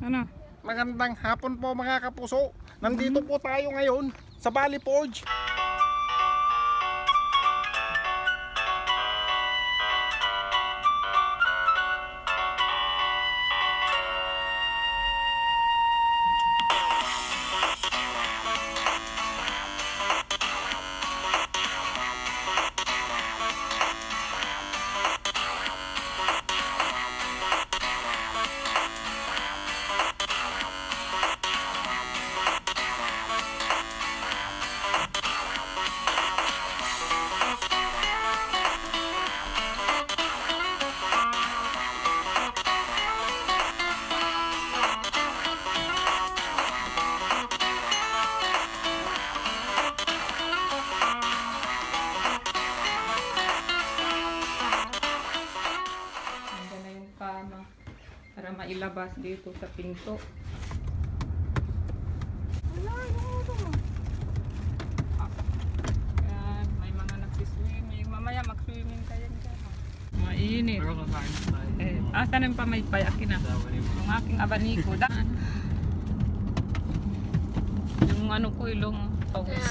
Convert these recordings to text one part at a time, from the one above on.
Ano? Magandang hapon po mga kapuso. Nandito po tayo ngayon sa Valley Forge. Para mailabas dito sa pinto. Ayan, may mga nagsiswimming. Mamaya mag-swimming kayo dyan. Mainit. Asan yung pamaypay? Akin na. Yung aking abaniko. Yung ano ko, ilong pawis.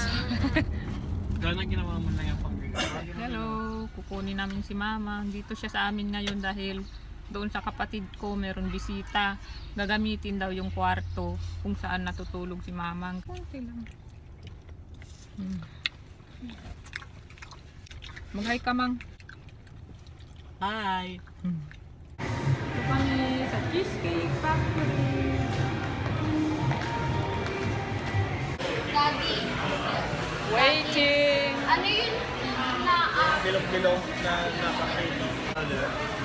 Gano'n ginawa mo lang yung pang-gagawa? Hello, kukunin namin si Mama. Dito siya sa amin ngayon dahil doon sa kapatid ko meron bisita. Gagamitin daw yung kwarto kung saan natutulog si Mama. Konti lang. Mag-hi ka, Mang. Hi! Ito kami sa Cheesecake Factory. Daddy, Waiting! ano yun na Bilog-bilog na nakakain.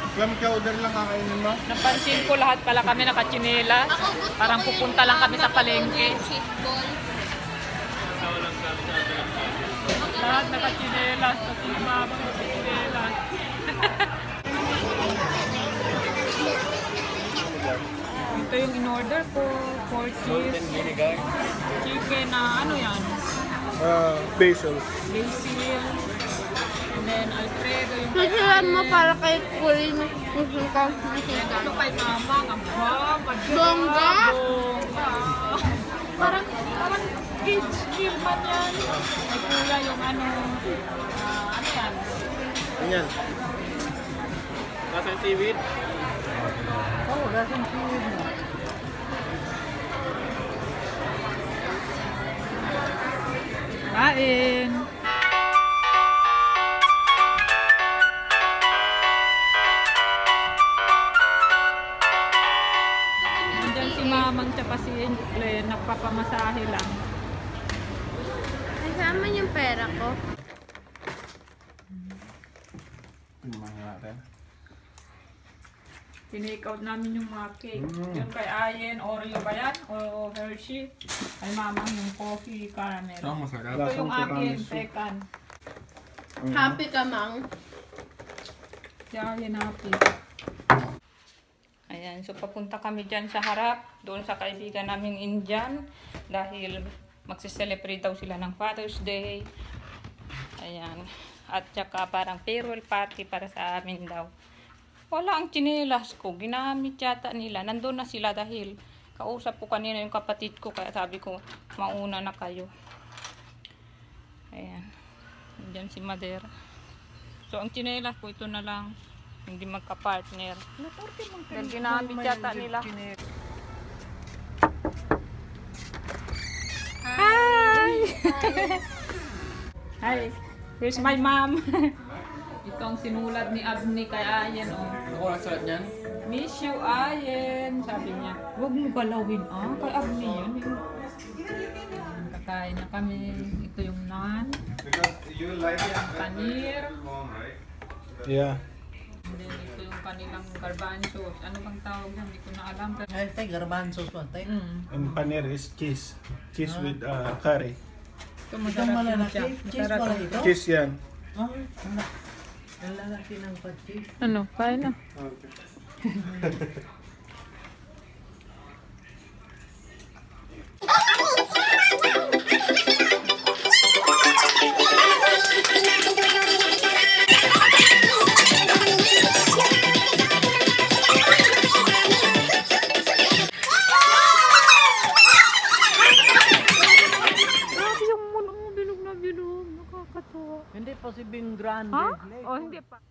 Clam chowder lang kakainin mo? Napansin ko lahat pala kami nakachinelas. Parang pupunta lang kami sa palengke. cheese ball? Lahat nakachinelas. Pati yung Mama nakachinelas. Ito yung in-order ko. 4 cheese. Chicken na ano yan? Basil. Basil. And then Alfredo yung Susulan mo para kay Kulin na ito kay Mama. Ang Bongga? Bongga. Parang kids meal man yan. May kuya yung ano yan? Ganyan. Nasa yung seaweed? Oh, nasa yung seaweed mo. Kain! Nandiyan si Mamang tsaka si Glenn, nagpapamasahe lang. Kasama yung pera ko. Tinake out namin yung mga cake. Yung kay Ayen, Oreo ba yan? O Hershey. Kay Mamang yung coffee caramel. Masarap. Ito yung akin, pekan. Happy ka, Mang. Si Ayen happy. Ayan, so papunta kami dyan sa harap, doon sa kaibigan naming Indian. Dahil magsiselebrate daw sila ng Father's Day. Ayan. At saka parang farewell party para sa amin daw. Wala ang tsinelas ko. Ginamit yata nila. Nandun na sila dahil kausap ko kanina yung kapatid ko. Kaya sabi ko, mauna na kayo. Ayan. Diyan si Madera. So, ang tsinelas ko, ito na lang. Hindi magka-partner. Dahil ginamit yata nila. Hi! Hi! Here's my mom. Ito ang sinulat ni Abni kay Ayen, oh. Ako ang sulat niyan? Miss you, Ayen, sabi niya. Huwag mo galawin, ah. Kay Abni yun. Kakain na kami. Ito yung naan. Panir. Yeah. And then ito yung kanilang garbanzos. Ano bang tawag yan? Hindi ko na alam. Ay, tay, garbanzos pa, tay. And paneer is cheese. Cheese with curry. Ito Itong masarap yun malalaki, siya. cheese Masarap. pala ito? Cheese yan. Ah, ang lalaki ng cheese. Ano? Kain na. pa si Bing Grande. O, hindi pa.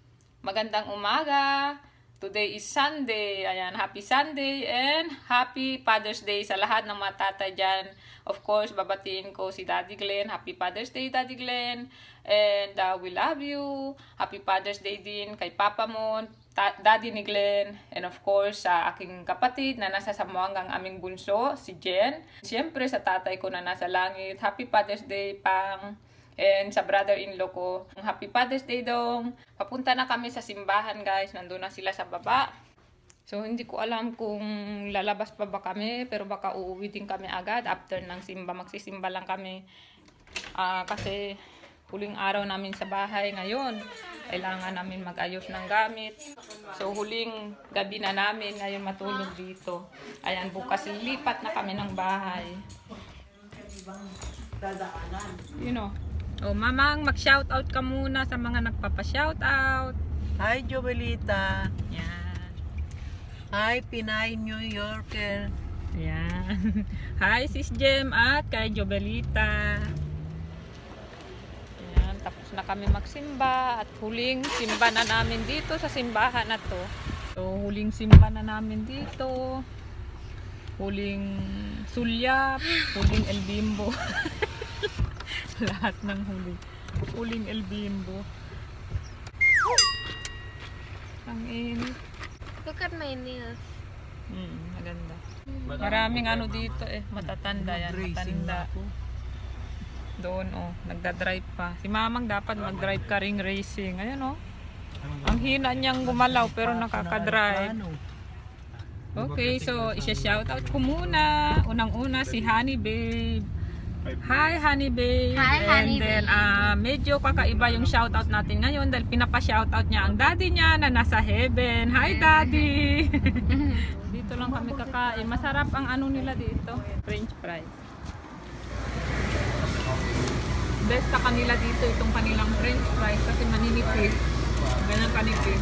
Magandang umaga. Today is Sunday. Ayan, happy Sunday and happy Father's Day sa lahat ng mga tatay dyan. Of course, babatiin ko si Daddy Glenn. Happy Father's Day, Daddy Glenn. And we love you. Happy Father's Day din kay Papa mo, Daddy ni Glenn. And of course, sa aking kapatid na nasa Zamboanga, ang aming bunso, si Jen. Siyempre, sa tatay ko na nasa langit. Happy Father's Day, Pang. And sa brother-in-law ko, happy Father's Day dong. Papunta na kami sa simbahan, guys. Nandun na sila sa baba. So, hindi ko alam kung lalabas pa ba kami, pero baka uuwi din kami agad after ng simba. Magsisimba lang kami. Kasi huling araw namin sa bahay ngayon. Kailangan namin mag-ayos ng gamit. So, huling gabi na namin ngayon matulog dito. Ayan, bukas lipat na kami ng bahay. You know. Oh, mamang, mag-shoutout ka muna sa mga nagpapa-shoutout. Hi, Jovelita. Yan. Hi, Pinay New Yorker. Yan. Hi, Sis Jem at kay Jovelita. Yan, tapos na kami magsimba at huling simba na namin dito sa simbahan na to. So, huling simba na namin dito. Huling sulyap, huling El Bimbo. Lahat ng huling El Bimbo. Ang init. Look at my nails. Maganda. Maraming ano dito matatanda yan, matanda. Doon nagda-drive pa. Si Mamang dapat mag-drive ka ring racing. Ayan Ang hina niyang gumalaw pero nakaka-drive. Okay, so isa-shoutout ko muna. Unang-una si Honey Babe. Hi Honey Babe. Hi, Honey And then medyo kakaiba yung shoutout natin ngayon dahil pinapa-shoutout niya ang daddy niya na nasa heaven. Hi Daddy. Dito lang kami kakain. Masarap ang ano nila dito, French fries. Best sa kanila dito itong kanilang French fries kasi maninipid. Ganyan kanipid.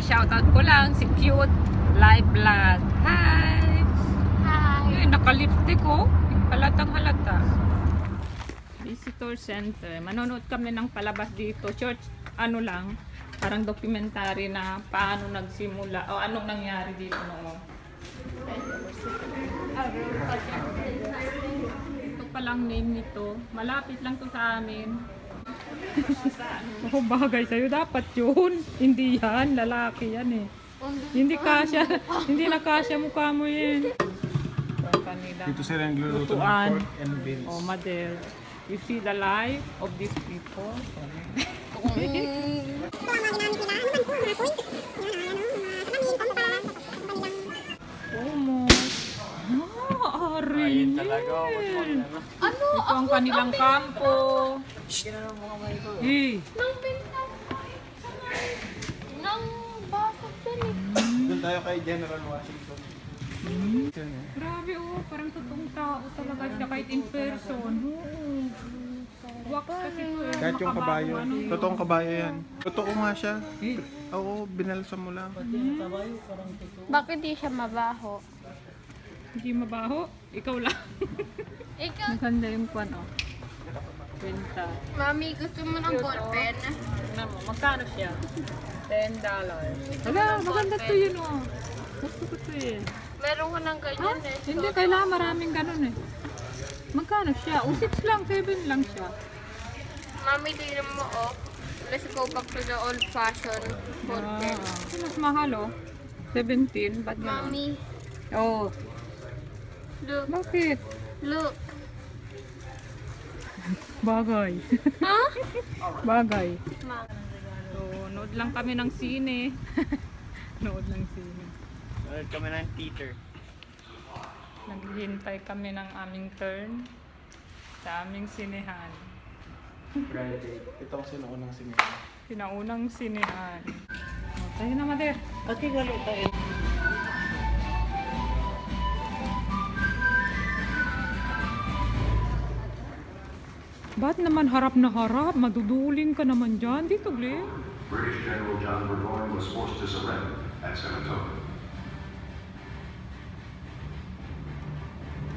Shoutout ko lang si Cute Live Vlog. Hi! Hi! Naka-lipstick halatang halata. Visitor Center. Manonood kami ng palabas dito. Church, lang, parang documentary na paano nagsimula o anong nangyari dito noon. Ito palang name nito. Malapit lang to sa amin. Bagay sa'yo. Dapat yun. Hindi yan. Lalaki yan Hindi kasya. Hindi na kasya mukha mo yan. Dito sila nagluluto ng pork and beans. Madel. You see the life of these people. Arin. Ano? Ito ang kanilang kampo. Nang bakit yan Doon tayo kay General Washington. Grabe parang totoong tao talaga siya kahit in person. Wax kasi ito Kahit yung kabayo. Totoong kabayo yan. Totoo nga siya. Oo, binalsa mo lang. Bakit di siya mabaho? Hindi mabaho. Ikaw lang. Ikaw? Maganda yung kwan Kwenta. Mami, gusto mo ng ballpen? Magkano siya? $10. Wala, maganda to yun Gusto ko to Meron ko ng ganyan Hindi, kailangan maraming ganun Magkano siya? 6 lang, 7 lang siya. Mami, tingnan mo Let's go back to the old-fashioned ballpen. Mas mahal 17, ba't ganun? Mami, look. Bakit? Look. Bagay. Huh? Bagay. Ma. So, nood lang kami ng sine. Nood ng sine. Nood kami ng theater. Naghihintay kami ng aming turn sa aming sinehan. Friday. Ito kasi naunang sinihan. Pinaunang sinehan. Tayo na, Mader. Okay, galit tayo. Ba't naman harap na harap? Maduduling ka naman dyan. Dito, Glenn. British General John Burgoyne was forced to surrender at Saratoga.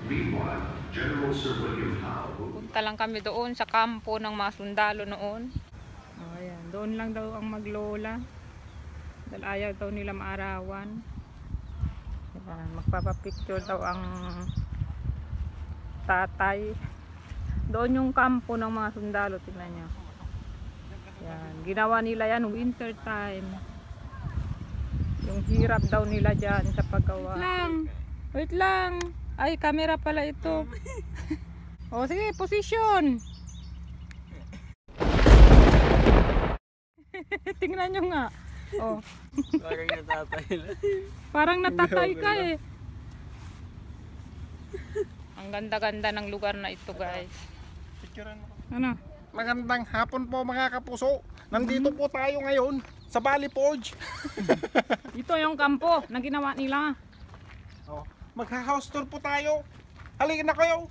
Meanwhile, General Sir William Howe Punta lang kami doon sa kampo ng mga sundalo noon. Ayan, doon lang daw ang maglola. Dahil ayaw daw nila maarawan. Ayan, magpapapicture daw ang tatay. Doon yung kampo ng mga sundalo, tingnan nyo. Ayan, ginawa nila yan winter time. Yung hirap daw nila dyan sa paggawa. Wait lang. Ay, camera pala ito. O, sige, position. Tingnan nyo nga. O. Parang natatay lang. Parang natatay ka eh. Ang ganda-ganda ng lugar na ito, guys. Picturean mo. Ano? Magandang hapon po mga kapuso. Nandito po tayo ngayon sa Valley Forge. Ito yung kampo na ginawa nila. Oh, magha-house tour po tayo. Halika na kayo.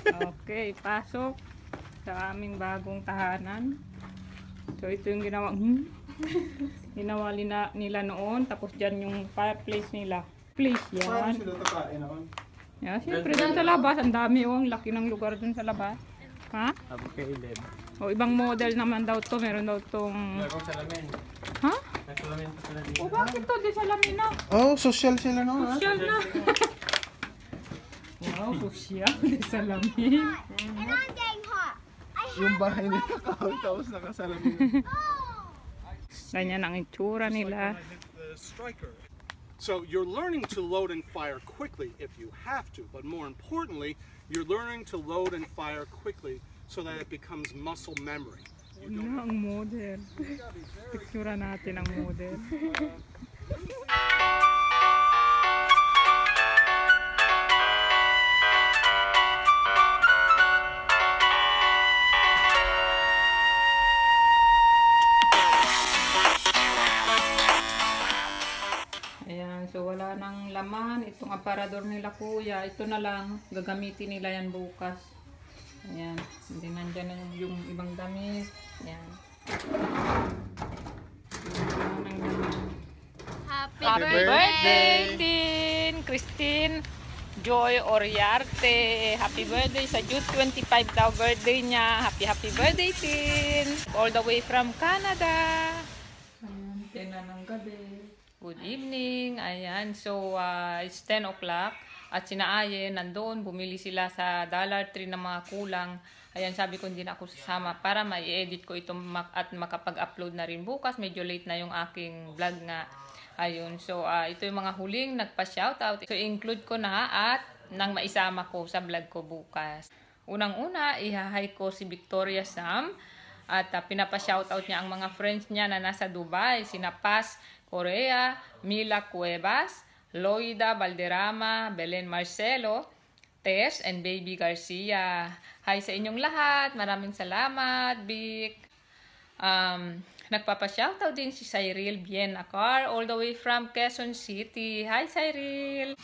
Okay, pasok sa aming bagong tahanan. So ito yung ginawa nila noon. Tapos dyan yung fireplace nila. Place yan. sila tatae noon? Yeah, siyempre dun sa labas. Ang dami ang laki ng lugar dun sa labas. Ha? Abo kay Leb. O ibang model naman daw to. Meron daw tong... Merong salamin. Ha? May salamin pa sila dito. O bakit to? Di salamin na. Oh, social sila noon. Social na. Wow, social. Di salamin. And I'm getting hot. Yung bahay nila kahoy tapos nakasalamin. Ganyan ang itsura nila. The striker. So you're learning to load and fire quickly if you have to, but more importantly, you're learning to load and fire quickly so that it becomes muscle memory. Ano ang model? Picture natin ang model. Ayan, so wala nang laman. Itong aparador nila kuya, ito na lang. Gagamitin nila yan bukas. Ayan, hindi nandyan na yung ibang damit. Ayan. Happy, Happy birthday, Tin! Christine Joy Oriarte. Happy birthday sa June 25 daw birthday niya. Happy birthday, Tin! All the way from Canada. Ayan, 10 na ng gabi. Good evening. Ayan, so it's 10 o'clock. At sina Aye, nandoon, bumili sila sa Dollar Tree ng mga kulang. Ayan, sabi ko hindi na ako sasama para ma-edit ko ito at makapag-upload na rin bukas. Medyo late na yung aking vlog nga. Ayun, so ito yung mga huling nagpa-shoutout. So include ko na at nang maisama ko sa vlog ko bukas. Unang-una, ihahay ko si Victoria Sam. At pinapa-shoutout niya ang mga friends niya na nasa Dubai. Sina Paz Korea, Mila Cuevas, Loida Valderrama, Belen Marcelo, Tess, and Baby Garcia. Hi sa inyong lahat. Maraming salamat, Vic. Nagpapa-shoutout din si Cyril Bienacar all the way from Quezon City. Hi, Cyril.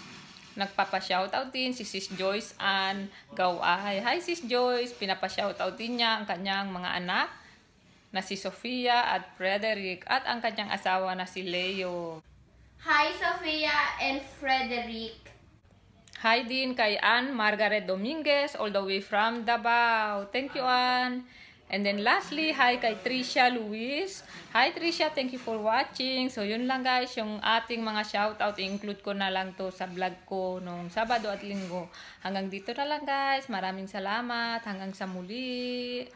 Nagpapa-shoutout din si Sis Joyce Ann Gaway. Hi, Sis Joyce. Pinapa-shoutout din niya ang kanyang mga anak na si Sofia at Frederick at ang kanyang asawa na si Leo. Hi, Sophia and Frederick. Hi din kay Ann Margaret Dominguez all the way from Davao. Thank you, Ann. And then lastly, hi kay Tricia Luis. Hi Tricia, thank you for watching. So yun lang guys, yung ating mga shoutout, i-include ko na lang to sa vlog ko nung Sabado at Linggo. Hanggang dito na lang guys. Maraming salamat. Hanggang sa muli.